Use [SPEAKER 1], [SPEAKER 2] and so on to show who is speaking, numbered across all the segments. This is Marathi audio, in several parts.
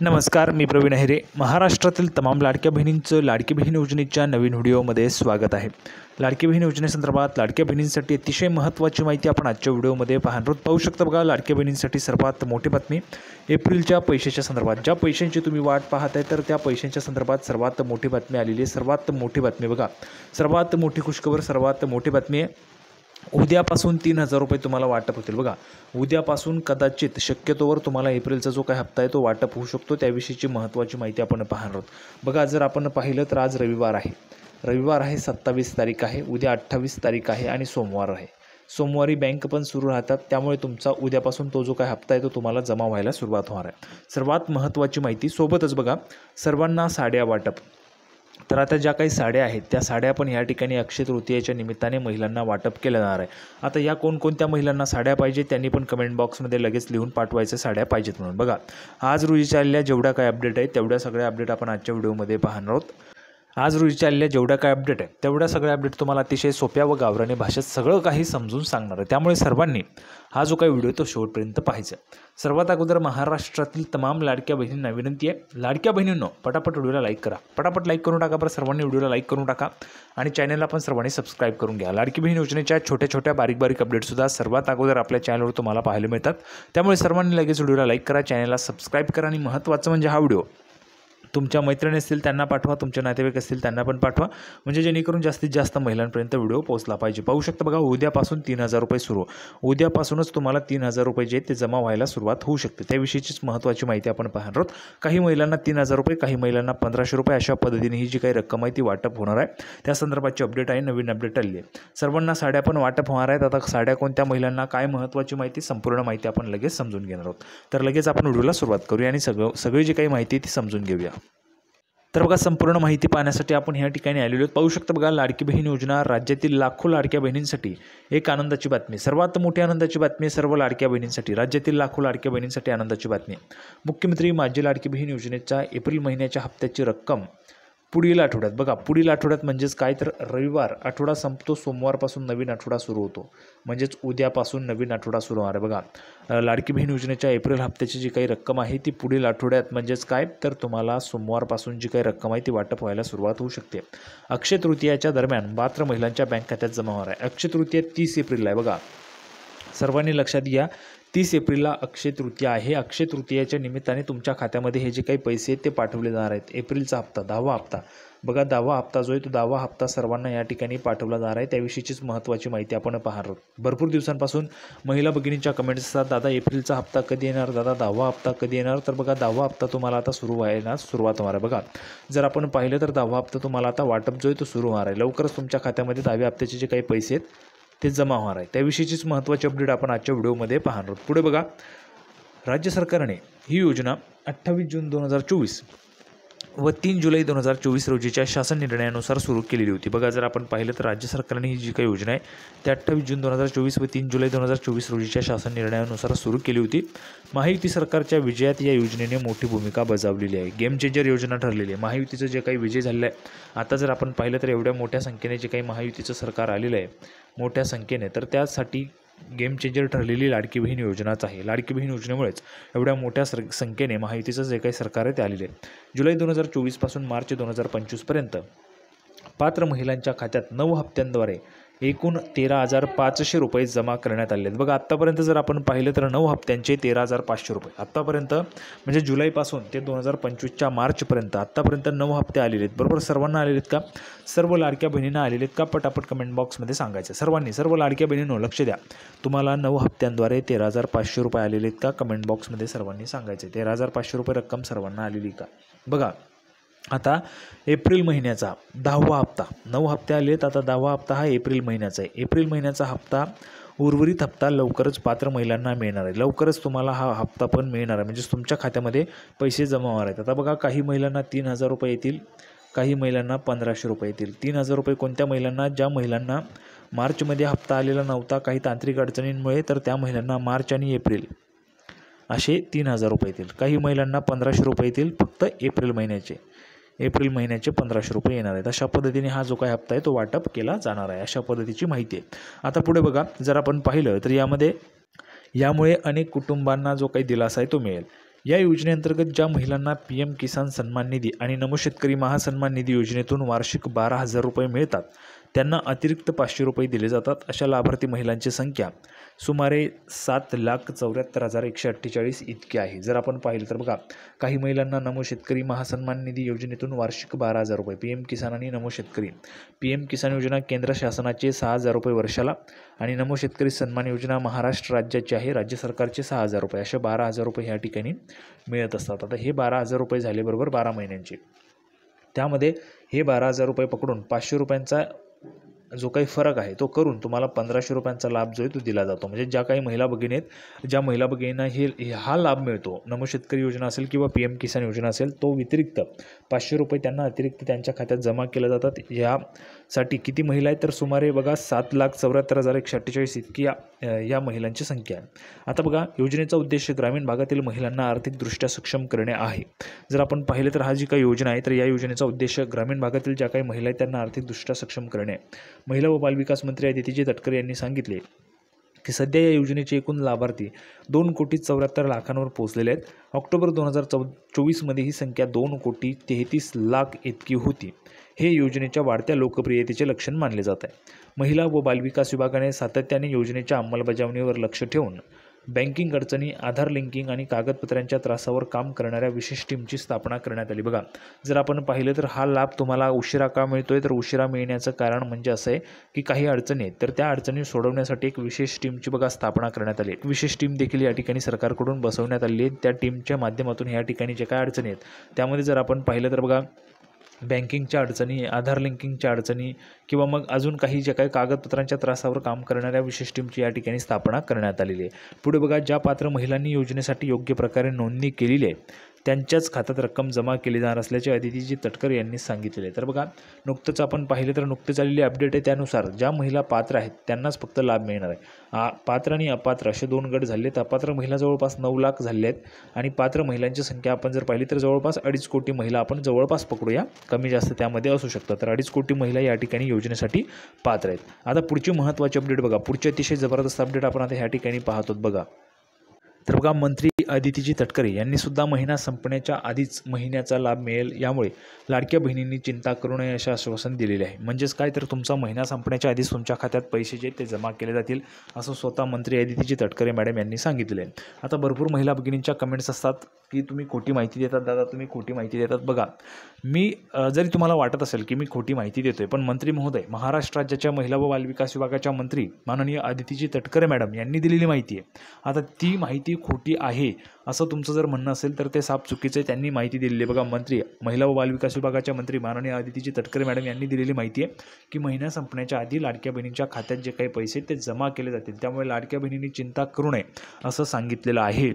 [SPEAKER 1] नमस्कार, मी प्रवीण अहिरे. महाराष्ट्रातील तमाम लाडक्या बहिणींचं लाडकी बहीण योजनेच्या नवीन व्हिडिओमध्ये स्वागत आहे. लाडकी बहीण योजनेसंदर्भात लाडक्या बहिणींसाठी अतिशय महत्त्वाची माहिती आपण आजच्या व्हिडिओमध्ये पाहणार आहोत. पाहू शकता बघा, लाडक्या बहिणींसाठी सर्वात मोठी बातमी एप्रिलच्या पैशाच्या संदर्भात. ज्या पैशांची तुम्ही वाट पाहत आहे तर त्या पैशांच्या संदर्भात सर्वात मोठी बातमी आलेली आहे. सर्वात मोठी बातमी बघा, सर्वात मोठी खुशखबर, सर्वात मोठी बातमी आहे. उद्यापासून 3,000 रुपये तुम्हाला वाटप होतील. बघा, उद्यापासून कदाचित शक्यतोवर तुम्हाला एप्रिलचा जो काही हप्ता आहे तो वाटप होऊ शकतो. त्याविषयीची महत्त्वाची माहिती आपण पाहणार आहोत. बघा, जर आपण पाहिलं तर आज रविवार आहे, 27 तारीख आहे, उद्या 28 तारीख आहे आणि सोमवार आहे. सोमवारी बँक पण सुरू राहतात, त्यामुळे तुमचा उद्यापासून तो जो काही हप्ता आहे तो तुम्हाला जमा व्हायला सुरुवात होणार आहे. सर्वात महत्त्वाची माहिती सोबतच बघा, सर्वांना साड्या वाटप. तर आता ज्या काही साड्या आहेत त्या साड्या पण या ठिकाणी अक्षय तृतीयेच्या निमित्ताने महिलांना वाटप केलं जाणार आहे. आता या कोणकोणत्या महिलांना साड्या पाहिजे त्यांनी पण कमेंट बॉक्समध्ये लगेच लिहून पाठवायचं साड्या पाहिजेत म्हणून. बघा, आज रोजीच्या आलेल्या जेवढ्या काही अपडेट आहेत तेवढ्या सगळ्या अपडेट आपण आजच्या व्हिडिओमध्ये पाहणार आहोत. आज रोजीच्या आलेल्या जेवढ्या काय अपडेट आहे तेवढ्या सगळ्या अपडेट तुम्हाला अतिशय सोप्या व गावरानी भाषेत सगळं काही समजून सांगणार आहे. त्यामुळे सर्वांनी हा जो काही व्हिडिओ तो शेवटपर्यंत पाहायचा. सर्वात अगोदर महाराष्ट्रातील तमाम लाडक्या बहिणींना विनंती आहे, लाडक्या बहिणींनो पटापट व्हिडिओला लाईक करा, पटापट लाईक करून टाका. बरं, सर्वांनी व्हिडिओला लाईक करून टाका आणि चॅनलला पण सर्वांनी सबस्क्राईब करून घ्या. लाडकी बहीण योजनेच्या छोट्या छोट्या बारीक अपडेटसुद्धा सर्वात अगोदर आपल्या चॅनलवर तुम्हाला पाहायला मिळतात. त्यामुळे सर्वांनी लगेच व्हिडिओला लाईक करा, चॅनलला सबस्क्राईब करा आणि महत्त्वाचं म्हणजे हा व्हिडिओ तुमच्या मैत्रिणी असतील त्यांना पाठवा, तुमचे नातेवाईक असतील त्यांना पण पाठवा, म्हणजे जेणेकरून जास्तीत जास्त महिलांपर्यंत व्हिडिओ पोहोचला पाहिजे. पाहू शकता बघा, उद्यापासून 3,000 रुपये सुरू. उद्यापासूनच तुम्हाला 3,000 रुपये जे ते जमा व्हायला सुरुवात होऊ शकते. त्याविषयीचीच महत्त्वाची माहिती आपण पाहणार आहोत. काही महिलांना 3,000 रुपये, काही महिलांना 1,500 रुपये अशा पद्धतीने ही जी काही रक्कम आहे ती वाटप होणार आहे. त्या संदर्भाची अपडेट आहे, नवीन अपडेट आली आहे. सर्वांना साड्या पण वाटप होणार आहेत. आता साड्या कोणत्या महिलांना, काय महत्त्वाची माहिती, संपूर्ण माहिती आपण लगेच समजून घेणार आहोत. तर लगेच आपण व्हिडिओला सुरुवात करूया आणि सगळी जी काही माहिती ती समजून घेऊया. तर बघा, संपूर्ण माहिती पाहण्यासाठी आपण ह्या ठिकाणी आलेलो आहोत. पाहू शकता बघा, लाडकी बहीण योजना राज्यातील लाखो लाडक्या बहिणींसाठी एक आनंदाची बातमी, सर्वात मोठी आनंदाची बातमी सर्व लाडक्या बहिणींसाठी, राज्यातील लाखो लाडक्या बहिणींसाठी आनंदाची बातमी. मुख्यमंत्री माझी लाडकी बहीण योजनेच्या एप्रिल महिन्याच्या हप्त्याची रक्कम पुढील आठवड्यात, बघा पुढील आठवड्यात म्हणजेच काय, तर रविवार आठवडा संपतो, सोमवारपासून नवीन आठवडा सुरू होतो, म्हणजेच उद्यापासून नवीन आठवडा सुरू होणार आहे. बघा, लाडकी बहीण योजनेच्या एप्रिल हप्त्याची जी काही रक्कम आहे ती पुढील आठवड्यात म्हणजेच काय, तर तुम्हाला सोमवारपासून जी काही रक्कम आहे ती वाटप व्हायला सुरुवात होऊ शकते. अक्षय तृतीयाच्या दरम्यान पात्र महिलांच्या बँक खात्यात जमा होणार आहे. अक्षय तृतीया 30 एप्रिलला आहे. बघा, सर्वांनी लक्षात घ्या, 30 एप्रिलला अक्षय तृतीया आहे. अक्षय तृतीयाच्या निमित्ताने तुमच्या खात्यामध्ये हे जे काही पैसे आहेत ते पाठवले जाणार आहेत. एप्रिलचा हप्ता, 10वा हप्ता, बघा 10वा हप्ता जो आहे तो 10वा हप्ता सर्वांना या ठिकाणी पाठवला जाणार आहे. त्याविषयीचीच महत्त्वाची माहिती आपण पाहणार आहोत. भरपूर दिवसांपासून महिला भगिनींच्या कमेंट्स असतात, दादा एप्रिलचा हप्ता कधी येणार, दादा 10वा हप्ता कधी येणार. तर बघा, 10वा हप्ता तुम्हाला आता सुरू व्हायला सुरुवात होणार आहे. बघा, जर आपण पाहिलं तर 10वा हप्ता तुम्हाला आता वाटप जो आहे तो सुरू होणार आहे. लवकरच तुमच्या खात्यामध्ये 10व्या हप्त्याचे जे काही पैसे आहेत ते जमा होणार आहे. त्याविषयीचीच महत्त्वाची अपडेट आपण आजच्या व्हिडिओमध्ये पाहणार आहोत. पुढे बघा, राज्य सरकारने ही योजना 28 जून 2024 व 3 जुलै 2024 रोजीच्या शासन निर्णयानुसार सुरू केलेली होती. बघा, जर आपण पाहिलं तर राज्य सरकारने ही जी काही योजना आहे ती 28 जून 2024 व 3 जुलै 2024 रोजीच्या शासन निर्णयानुसार सुरू केली होती. महायुती सरकारच्या विजयात या योजनेने मोठी भूमिका बजावलेली आहे. गेम चेंजर योजना ठरलेली आहे. महायुतीचं जे काही विजय झालेला आहे, आता जर आपण पाहिलं तर एवढ्या मोठ्या संख्येने जे काही महायुतीचं सरकार आलेलं आहे मोठ्या संख्येने, तर त्यासाठी गेम चेंजर ठरलेली लाडकी बहीण योजनाच आहे. लाडकी बहीण योजनेमुळेच एवढ्या मोठ्या संख्येने महायुतीचं जे काही सरकार आहे ते आलेले आहे. जुलै 2024 पासून मार्च 2025 पर्यंत पात्र महिलांच्या खात्यात 9 हप्त्यांद्वारे एकूण 13,500 रुपये जमा करण्यात आले आहेत. बघा, आत्तापर्यंत जर आपण पाहिलं तर 9 हप्त्यांचे 13,500 रुपये आत्तापर्यंत, म्हणजे जुलैपासून ते 2025च्या मार्चपर्यंत आत्तापर्यंत 9 हप्ते आलेले आहेत. बरोबर, सर्वांना आलेले आहेत का? सर्व लाडक्या बहिणींना आलेले आहेत का? पटापट कमेंट बॉक्समध्ये सांगायचं. सर्व लाडक्या बहिणींनो लक्ष द्या, तुम्हाला 9 हप्त्यांद्वारे 13,500 रुपये आलेले आहेत का? कमेंट बॉक्समध्ये सर्वांनी सांगायचे. 13,500 रुपये रक्कम सर्वांना आलेली का? बघा, आता एप्रिल महिन्याचा 10वा हप्ता, 9 हप्ते आले आहेत, आता 10वा हप्ता हा एप्रिल महिन्याचा आहे. एप्रिल महिन्याचा हप्ता, उर्वरित हप्ता लवकरच पात्र महिलांना मिळणार आहे. लवकरच तुम्हाला हा हप्ता पण मिळणार आहे, म्हणजेच तुमच्या खात्यामध्ये पैसे जमा होणार आहेत. आता बघा, काही महिलांना 3,000 रुपये येतील, काही महिलांना 1,500 रुपये येतील. 3,000 रुपये कोणत्या महिलांना? ज्या महिलांना मार्चमध्ये हप्ता आलेला नव्हता काही तांत्रिक अडचणींमुळे, तर त्या महिलांना मार्च आणि एप्रिल असे 3,000 रुपये येतील. काही महिलांना 1,500 रुपये येतील, फक्त एप्रिल महिन्याचे 1,500 रुपये येणार आहेत. अशा पद्धतीने हा जो काही हप्ता आहे तो वाटप केला जाणार आहे, अशा पद्धतीची माहिती आहे. आता पुढे बघा, जर आपण पाहिलं तर यामुळे अनेक कुटुंबांना जो काही दिलासा आहे तो मिळेल. या योजनेअंतर्गत ज्या महिलांना PM किसान सन्मान निधी आणि नमो शेतकरी महासन्मान निधी योजनेतून वार्षिक 12,000 रुपये मिळतात, त्यांना अतिरिक्त 500 रुपये दिले जातात. अशा लाभार्थी महिलांची संख्या सुमारे 7,74,148 इतकी आहे. जर आपण पाहिलं तर बघा, काही महिलांना नमो शेतकरी महासन्मान निधी योजनेतून वार्षिक 12,000 रुपये, PM किसान आणि नमो शेतकरी. PM किसान योजना केंद्र शासनाचे 6,000 रुपये वर्षाला आणि नमो शेतकरी सन्मान योजना महाराष्ट्र राज्याची आहे, राज्य सरकारचे 6,000 रुपये, असे 12,000 रुपये ह्या ठिकाणी मिळत असतात. आता हे 12,000 रुपये झाले बरोबर 12 महिन्यांचे. त्यामध्ये हे 12,000 रुपये पकडून 500 रुपयांचा जो काही फरक आहे तो करून तुम्हाला 1,500 रुपयांचा लाभ जो आहे तो दिला जातो. म्हणजे ज्या काही महिला भगिनी आहेत, ज्या महिला भगिनींना हा लाभ मिळतो, नमो शेतकरी योजना असेल किंवा PM किसान योजना असेल, तो व्यतिरिक्त 500 रुपये त्यांना अतिरिक्त त्यांच्या खात्यात जमा केले जातात. यासाठी किती महिला आहेत तर सुमारे बघा 7,74,148 इतकी या महिलांची संख्या आहे. आता बघा, योजनेचा उद्देश ग्रामीण भागातील महिलांना आर्थिकदृष्ट्या सक्षम करणे आहे. जर आपण पाहिलं तर हा जी काही योजना आहे तर या योजनेचा उद्देश ग्रामीण भागातील ज्या काही महिला आहेत त्यांना आर्थिकदृष्ट्या सक्षम करणे आहे. महिला व बालविकास मंत्री अदिती तटकरे यांनी सांगितले की सध्या या योजनेचे एकूण लाभार्थी 2,74,00,000 पोहोचलेले आहेत. ऑक्टोबर 2024मध्ये ही संख्या 2,33,00,000 इतकी होती. हे योजनेच्या वाढत्या लोकप्रियतेचे लक्षण मानले जात आहे. महिला व बालविकास विभागाने सातत्याने योजनेच्या अंमलबजावणीवर लक्ष ठेवून बँकिंग अडचणी, आधार लिंकिंग आणि कागदपत्रांच्या त्रासावर काम करणाऱ्या विशेष टीमची स्थापना करण्यात आली. बघा, जर आपण पाहिलं तर हा लाभ तुम्हाला उशिरा का मिळतोय तर उशिरा मिळण्याचं कारण म्हणजे असं आहे की काही अडचणी आहेत, तर त्या अडचणी सोडवण्यासाठी एक विशेष टीमची बघा स्थापना करण्यात आली. विशेष टीम देखील या ठिकाणी सरकारकडून बसवण्यात आली आहे. त्या टीमच्या माध्यमातून या ठिकाणी जे काय अडचणी आहेत त्यामध्ये जर आपण पाहिलं तर बघा, बँकिंगच्या अडचणी, आधार लिंकिंगच्या अडचणी किंवा मग अजून काही जे काही कागदपत्रांच्या त्रासावर काम करणाऱ्या विशेष टीमची या ठिकाणी स्थापना करण्यात आलेली आहे. पुढे बघा, ज्या पात्र महिलांनी योजनेसाठी योग्य प्रकारे नोंदणी केलेली आहे त्यांच्याच खात्यात रक्कम जमा केली जाणार असल्याचे अदिती तटकरे यांनी सांगितले. तर बघा, नुकतंच आपण पाहिलं तर नुकतेच आलेली अपडेट आहे त्यानुसार ज्या महिला पात्र आहेत त्यांनाच फक्त लाभ मिळणार आहे. पात्र आणि अपात्र असे 2 गट झाले आहेत. अपात्र महिला जवळपास 9 लाख झाले आहेत आणि पात्र महिलांची संख्या आपण जर पाहिली तर जवळपास 2.5 कोटी महिला आपण जवळपास पकडूया, कमी जास्त त्यामध्ये असू शकतात. तर 2.5 कोटी महिला या ठिकाणी योजनेसाठी पात्र आहेत. आता पुढची महत्त्वाची अपडेट बघा, पुढची अतिशय जबरदस्त अपडेट आपण आता ह्या ठिकाणी पाहतो. बघा, तर बघा, मंत्री अदिती तटकरे यांनी सुद्धा महिना संपण्याच्या आधीच महिन्याचा लाभ मिळेल यामुळे लाडक्या बहिणींनी चिंता करू नये असे आश्वासन दिलेले आहे. म्हणजेच काय तर तुमचा महिना संपण्याच्या आधीच तुमच्या खात्यात पैसे जे ते जमा केले जातील असं स्वतः मंत्री अदिती तटकरे मॅडम यांनी सांगितले आहे. आता भरपूर महिला भगिनींच्या कमेंट्स असतात की तुम्ही खोटी माहिती देतात दादा, तुम्ही खोटी माहिती देतात. बघा, मी जरी तुम्हाला वाटत असेल की मी खोटी माहिती देतोय, पण मंत्री महोदय, महाराष्ट्र राज्याच्या महिला व बालविकास विभागाच्या मंत्री माननीय अदिती तटकरे मॅडम यांनी दिलेली माहिती आहे. आता ती माहिती खोटी आहे असं तुमचं जर म्हणणं असेल तर ते साफ चुकीचं आहे. त्यांनी माहिती दिलेली आहे. बघा, मंत्री, महिला व बालविकास विभागाच्या मंत्री माननीय अदिती तटकरे मॅडम यांनी दिलेली माहिती आहे की महिना संपण्याच्या आधी लाडक्या बहिणींच्या खात्यात जे काही पैसे ते जमा केले जातील, त्यामुळे लाडक्या बहिणींनी चिंता करू नये असं सांगितलेलं आहे.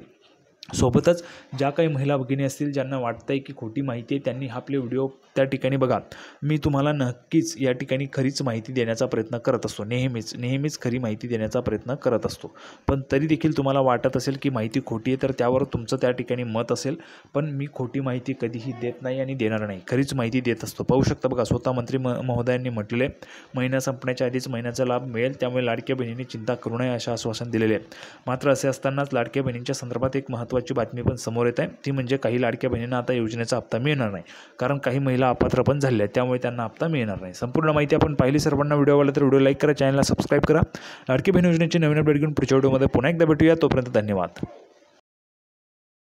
[SPEAKER 1] सोबतच ज्या काही महिला भगिनी असतील ज्यांना वाटतं आहे की खोटी माहिती आहे त्यांनी आपले व्हिडिओ त्या ठिकाणी बघा. मी तुम्हाला नक्कीच या ठिकाणी खरीच माहिती देण्याचा प्रयत्न करत असतो, नेहमीच खरी माहिती देण्याचा प्रयत्न करत असतो. पण तरी देखील तुम्हाला वाटत असेल की माहिती खोटी आहे तर त्यावर तुमचं त्या ठिकाणी मत असेल, पण मी खोटी माहिती कधीही देत नाही आणि देणार नाही, खरीच माहिती देत असतो. पाहू शकता बघा, स्वतः मंत्री महोदयांनी म्हटलेले महिना संपण्याच्या आधीच महिन्याचा लाभ मिळेल, त्यामुळे लाडक्या बहिणींनी चिंता करू नये असे आश्वासन दिलेले आहे. मात्र असे असतानाच लाडक्या बहिणींच्या संदर्भात एक महत्त्वाची बातमी पण समोर येत आहे, ती म्हणजे काही लाडक्या बहिणींना आता योजनेचा हप्ता मिळणार नाही, कारण काही महिला अपात्र पण झाल्या आहेत, त्यामुळे त्यांना हप्ता मिळणार नाही. संपूर्ण माहिती आपण पाहिली. सर्वांना व्हिडिओ आवडला तर व्हिडिओ लाईक करा, चॅनलला सबस्क्राईब करा. लाडकी बहीण योजनेची नवीन अपडेट घेऊन पुढच्या व्हिडिओमध्ये पुन्हा एकदा भेटूया. तोपर्यंत धन्यवाद.